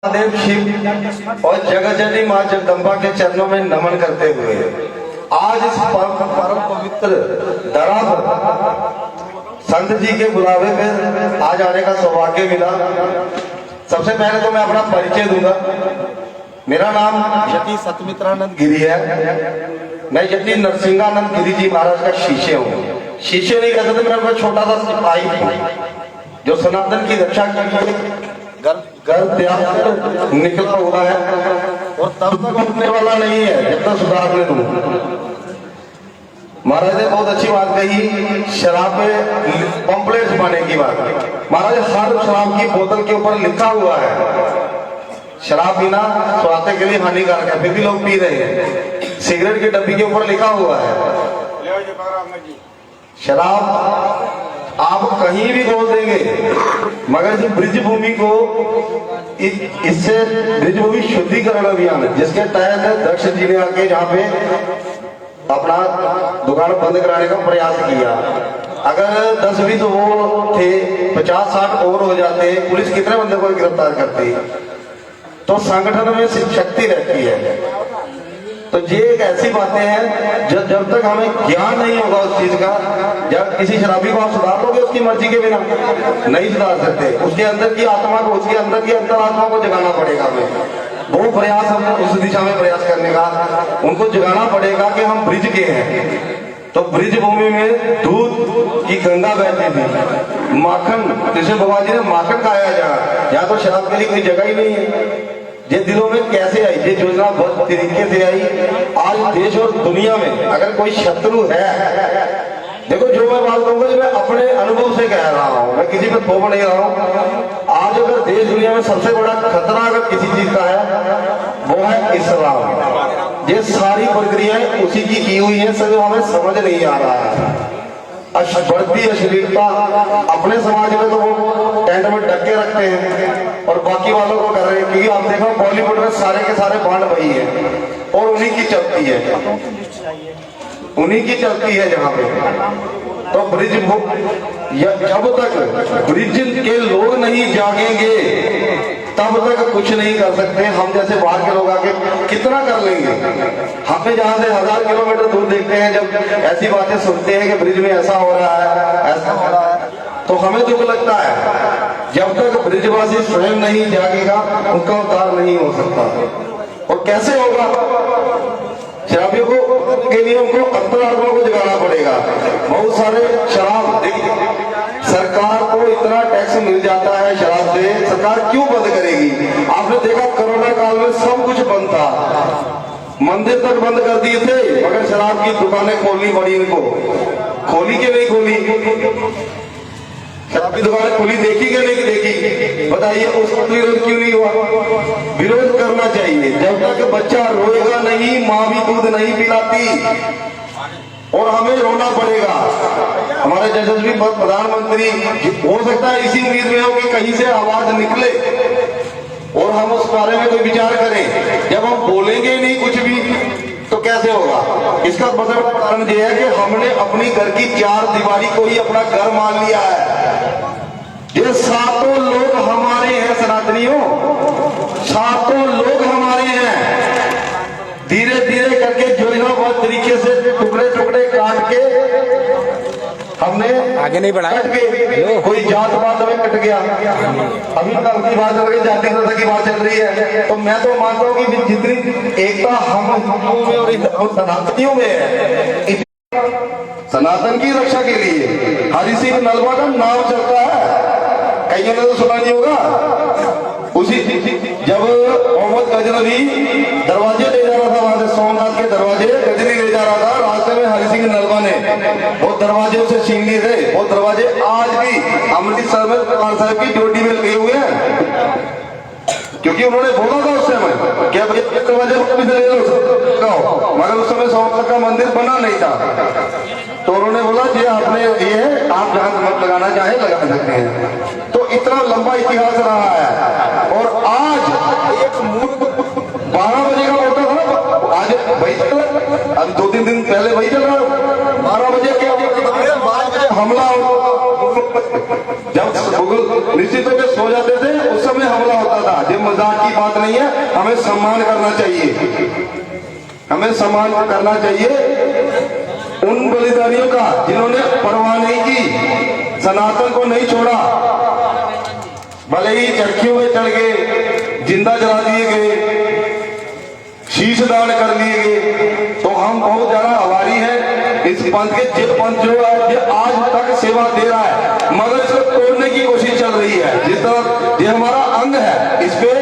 देव शिव और जगत जननी मां जगदम्बा के चरणों में नमन करते हुए आज इस परम पवित्र धरा पर संत जी के बुलावे में आज आने का सौभाग्य मिला। सबसे पहले तो मैं अपना परिचय दूंगा। मेरा नाम यति सतमित्रानंद गिरी है। मैं यति नरसिंहानंद गिरी जी महाराज का शिष्य हूँ। शिष्य नहीं कहते थे, मेरा छोटा सा सिपाही जो सनातन की रक्षा के लिए घर त्याग निकला हुआ है और तब तक उठने वाला नहीं है जब तक सुधार ले दूं। महाराज ने बहुत अच्छी बात कही, शराब पे पंपलेट छुपाने की बात। महाराज हर शराब की बोतल के ऊपर लिखा हुआ है शराब पीना स्वास्थ्य के लिए हानिकारक है, फिर भी लोग पी रहे हैं। सिगरेट की डब्बी के ऊपर लिखा हुआ है शराब आप कहीं भी बोल देंगे, मगर जो ब्रिज भूमि को इससे ब्रिज भूमि शुद्धिकरण अभियान जिसके तहत दक्ष जी ने आके जहाँ पे अपना दुकान बंद कराने का प्रयास किया। अगर 10-20 वो थे, 50-60 और हो जाते, पुलिस कितने बंदे को गिरफ्तार करती? तो संगठन में शक्ति रहती है। तो ये एक ऐसी बातें हैं जब तक हमें ज्ञान नहीं होगा उस चीज का, जब किसी शराबी को आप सुधार लोगे उसकी मर्जी के बिना नहीं सुधार सकते। उसके अंदर की आत्मा को, उसके अंदर की अंतरात्मा को जगाना पड़ेगा। हमें वो प्रयास हमें उस दिशा में प्रयास करने का, उनको जगाना पड़ेगा कि हम ब्रिज के हैं। तो ब्रिज भूमि में दूध की गंगा बहती थी, माखन कृष्ण भगवान जी ने माखन खाया यहाँ तो शराब के लिए कोई जगह ही नहीं है। ये दिलों में कैसे आई ये योजना? बहुत तरीके से आई। आज देश और दुनिया में अगर कोई शत्रु है, देखो जो मैं बात कहूंगा मैं अपने अनुभव से कह रहा हूँ, मैं किसी पे थोप नहीं रहा हूँ। आज अगर देश दुनिया में सबसे बड़ा खतरा अगर किसी चीज का है वो है इस्लाम। ये सारी प्रक्रियाएं उसी की हुई है, सब हमें समझ नहीं आ रहा है। बढ़ती अश्लीलता अपने समाज में तो वो टेंट में ढक के रखते हैं और बाकी वालों को कर रहे हैं। क्योंकि आप देखो बॉलीवुड में सारे के सारे बांड वही है और उन्हीं की चलती है, उन्हीं की चलती है जहाँ पे। तो ब्रिज जब तक ब्रिज के लोग नहीं जागेंगे तब तक कुछ नहीं कर सकते। हम जैसे बाहर के लोग आके कितना कर लेंगे? हमें जहाँ से 1000 किलोमीटर दूर देखते हैं, जब ऐसी बातें सुनते हैं कि ब्रिज में ऐसा हो रहा है, ऐसा हो रहा है, तो हमें दुख लगता है। जब तक ब्रिजवासी स्वयं नहीं जागेगा उनका उद्धार नहीं हो सकता। और कैसे होगा? शराबियों को के लिए उनको अंतरात्मा को जगाना पड़ेगा। बहुत सारे शराब, देखिए सरकार को इतना टैक्स मिल जाता है शराब से, सरकार क्यों बंद करेगी? आपने देखा कोरोना काल में सब कुछ बंद था, मंदिर तक बंद कर दिए थे, मगर शराब की दुकानें खोलनी पड़ी इनको। खोली के नहीं खोली? शराब की दुकानें खुली देखी कि नहीं देखी? बताइए उसका विरोध क्यों नहीं हुआ? विरोध करना चाहिए। जब तक बच्चा रोएगा नहीं, माँ भी दूध नहीं पिलाती और हमें रोना पड़ेगा। हमारे यशस्वी प्रधानमंत्री हो सकता है इसी उम्मीद में हो कि कहीं से आवाज निकले और हम उस बारे में कोई विचार करें। जब हम बोलेंगे नहीं कुछ भी तो कैसे होगा? इसका मतलब कारण यह है कि हमने अपनी घर की 4 दीवारी को ही अपना घर मान लिया है। ये सातों लोग हमारे हैं सनातनियों, सातों लोग हमारे हैं। धीरे धीरे करके जो है बहुत तरीके से टुकड़े टुकड़े काट के हमने आगे नहीं बढ़ाया। कोई जात पात में कट गया। अभी कल की बात हो गई, जाति प्रथा की बात चल रही है। तो मैं तो मानता हूँ कि जितनी एकता हम हिंदुओं में और सनातनियों में है, सनातन की रक्षा के लिए हरि सिंह नलवा का नाम चलता है। कईयों ने तो सुना नहीं होगा। उसी जब मोहम्मद गजनवी दरवाजे ले जा रहा था, वहां से सोमनाथ के दरवाजे गजनी ले जा रहा था, रास्ते में हरि सिंह नलवा ने वो दरवाजे उसे छीन लिए थे। वो दरवाजे आज भी अमृतसर में सरदार साहब की ड्यूटी में लगे हुए हैं, क्योंकि उन्होंने बोला था उस समय क्या दरवाजे ले लो, मगर उस समय सोमनाथ का मंदिर बना नहीं था। तो उन्होंने बोला जी आपने ये आप जहां मत लगाना चाहे लगा सकते हैं। तो इतना लंबा इतिहास रहा है। और आज एक 12 बजे का होता था ना, आज वही चल रहा, अभी 2-3 दिन पहले वही चल रहा। 12 बजे क्या 12 बजे हमला जब निश्चित होकर सो जाते थे उस समय हमला होता था। जब मजाक की बात नहीं है, हमें सम्मान करना चाहिए, हमें सम्मान करना चाहिए उन बलिदानियों का जिन्होंने परवाह नहीं की, सनातन को नहीं छोड़ा। भले ही चरखियों में चढ़ गए, जिंदा जला दिए गए, शीश दान कर लिए गए, तो हम बहुत ज्यादा आभारी हैं इस पंथ के। जे पंथ जो है ये आज तक सेवा दे रहा है, मगर इसको तोड़ने की कोशिश चल रही है। जिस तरह ये हमारा अंग है, इस पे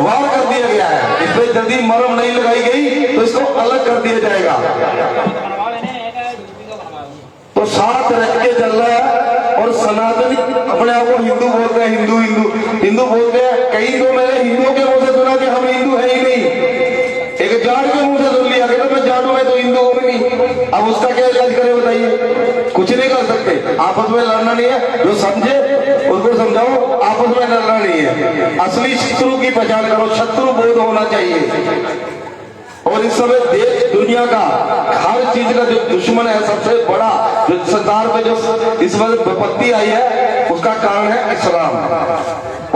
वार कर दिया गया है, इस पे यदि मरहम नहीं लगाई गई तो इसको अलग कर दिया जाएगा। तो साथ रह के चल रहा है। और सनातनी अपने आप को हिंदू बोलते हैं, हिंदू हिंदू हिंदू बोलते हैं। कई तो मैंने हिंदुओं के मुंह से सुना कि हम हिंदू है ही नहीं, एक जाट के मुंह से सुन लिया कि मैं जाटू में तो हिंदू हूं नहीं। अब उसका क्या इलाज करें बताइए, कुछ नहीं कर सकते। आपस में लड़ना नहीं है, जो समझे उसको समझाओ, आपस में लड़ना नहीं है। असली शत्रु की पहचान करो, शत्रु बोध होना चाहिए। और इस समय देश दुनिया का हर चीज का जो दुश्मन है, सबसे बड़ा जो संसार पे जो इस वक्त विपत्ति आई है, उसका कारण है इस्लाम।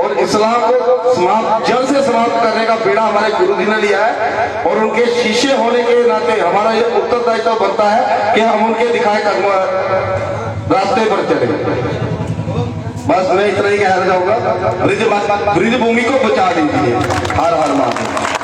और इस्लाम को समाप्त, जड़ से समाप्त करने का बीड़ा हमारे गुरु जी ने लिया है। और उनके शिष्य होने के नाते हमारा ये उत्तरदायित्व बनता है कि हम उनके दिखाए कदम रास्ते पर चले। बस मैं इतना ही कहना चाहूंगा, ब्रिज भूमि को बचा दीजिए। हर हर महादेव।